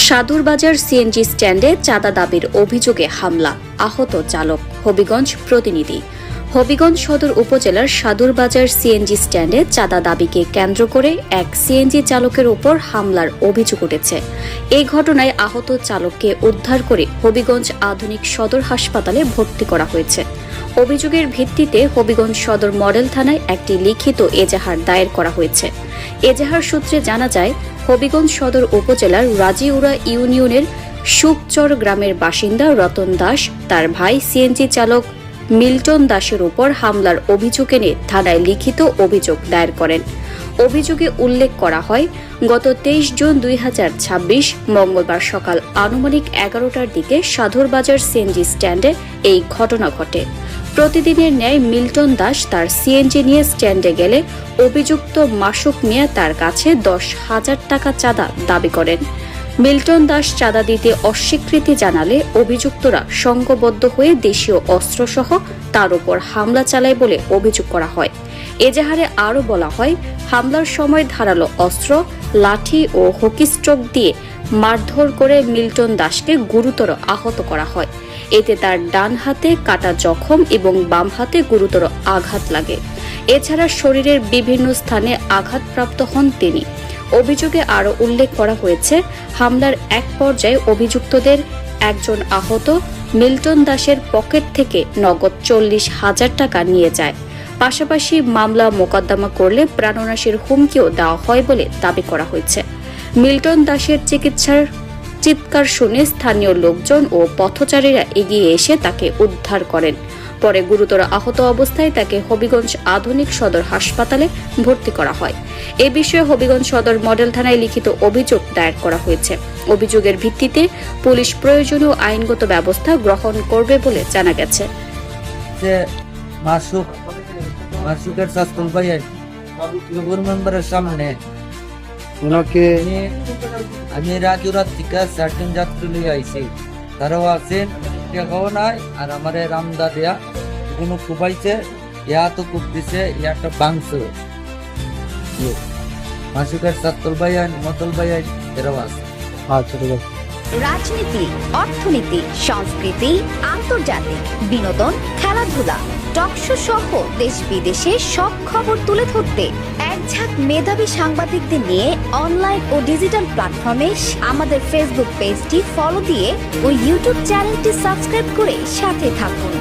সাদুরবাজার CNG স্ট্যান্ডে চাঁদা দাবির অভিযোগে হামলা, আহত চালক। হবিগঞ্জ প্রতিনিধি। হবিগঞ্জ সদর উপজেলার সাদুরবাজার সিএনজি স্ট্যান্ডে চাঁদা দাবিকে কেন্দ্র করে এক সিএনজি চালকের উপর হামলার অভিযোগ উঠেছে। এই ঘটনায় আহত চালককে উদ্ধার করে হবিগঞ্জ আধুনিক সদর হাসপাতালে ভর্তি করা হয়েছে। অভিযোগের ভিত্তিতে হবিগঞ্জ সদর মডেল থানায় একটি লিখিত এজাহার দায়ের করা হয়েছে। এজাহার সূত্রে জানা যায়, হবিগঞ্জ সদর উপজেলার রাজিউরা ইউনিয়নের সুকচর গ্রামের বাসিন্দা রতন দাস তার ভাই সিএনজি চালক মিল্টন দাসের উপর হামলার অভিযোগ এনে থানায় লিখিত অভিযোগ দায়ের করেন। অভিযোগে উল্লেখ করা হয়, গত 23 জুন 2026 মঙ্গলবার সকাল আনুমানিক 11টার দিকে সাদুরবাজার সিএনজি স্ট্যান্ডে এই ঘটনা ঘটে। প্রতিদিনের ন্যায় মিল্টন দাস তার সিএনজি নিয়ে স্ট্যান্ডে গেলে অভিযুক্ত মাসুক মিয়া তার কাছে 10,000 টাকা চাঁদা দাবি করেন। মিল্টন দাস চাঁদা দিতে অস্বীকৃতি জানালে অভিযুক্তরা সংঘবদ্ধ হয়ে দেশীয় অস্ত্রসহ তার উপর হামলা চালায় বলে অভিযোগ করা হয়। এজাহারে আরও বলা হয়, হামলার সময় ধারালো অস্ত্র, লাঠি ও হকি স্ট্রোক দিয়ে মারধর করে মিল্টন দাসকে গুরুতর আহত করা হয়। এতে তার ডান হাতে কাটা জখম এবং বাম হাতে গুরুতর আঘাত লাগে। এছাড়া শরীরের বিভিন্ন স্থানে আঘাতপ্রাপ্ত হন তিনি। অভিযোগে আরও উল্লেখ করা হয়েছে, হামলার এক পর্যায়ে অভিযুক্তদের একজন আহত মিল্টন দাসের পকেট থেকে নগদ 40,000 টাকা নিয়ে যায়। পাশাপাশি মামলা মোকদ্দমা করলে প্রাণনাশের হুমকিও দেওয়া হয় বলে দাবি করা হয়েছে। মিল্টন দাসের চিকিৎসার চিৎকার শুনে স্থানীয় লোকজন ও পথচারীরা এগিয়ে এসে তাকে উদ্ধার করেন। পরে গুরুতর আহত অবস্থায় তাকে হবিগঞ্জ আধুনিক সদর হাসপাতালে ভর্তি করা হয়। এ বিষয়ে হবিগঞ্জ সদর মডেল থানায় লিখিত অভিযোগ দায়ের করা হয়েছে। অভিযোগের ভিত্তিতে পুলিশ প্রয়োজনীয় আইনগত ব্যবস্থা গ্রহণ করবে বলে জানা গেছে। মাসুকের শাস্ত্রল ভাই মেম্বারের সামনে আমি রাজুরাত থেকে 4 যাত্রী লিয়ে আইছি। তারাও আছেন, টাকাও নাই। আর আমার রামদা দেয়া কোনো কুপাইছে, ইয়া তো কুপ দিছে, ইয়াটা বাংছে। মাসুকের শাস্ত্রল ভাই মতল ভাই এরাও আছে। আচ্ছা, ঠিক আছে। রাজনীতি, অর্থনীতি, সংস্কৃতি, আন্তর্জাতিক বিনোদন, খেলাধুলা, টকশো সহ দেশ বিদেশের সব খবর তুলে ধরতে এক ঝাঁক মেধাবী সাংবাদিকদের নিয়ে অনলাইন ও ডিজিটাল প্ল্যাটফর্মে আমাদের ফেসবুক পেজটি ফলো দিয়ে ও ইউটিউব চ্যানেলটি সাবস্ক্রাইব করে সাথে থাকুন।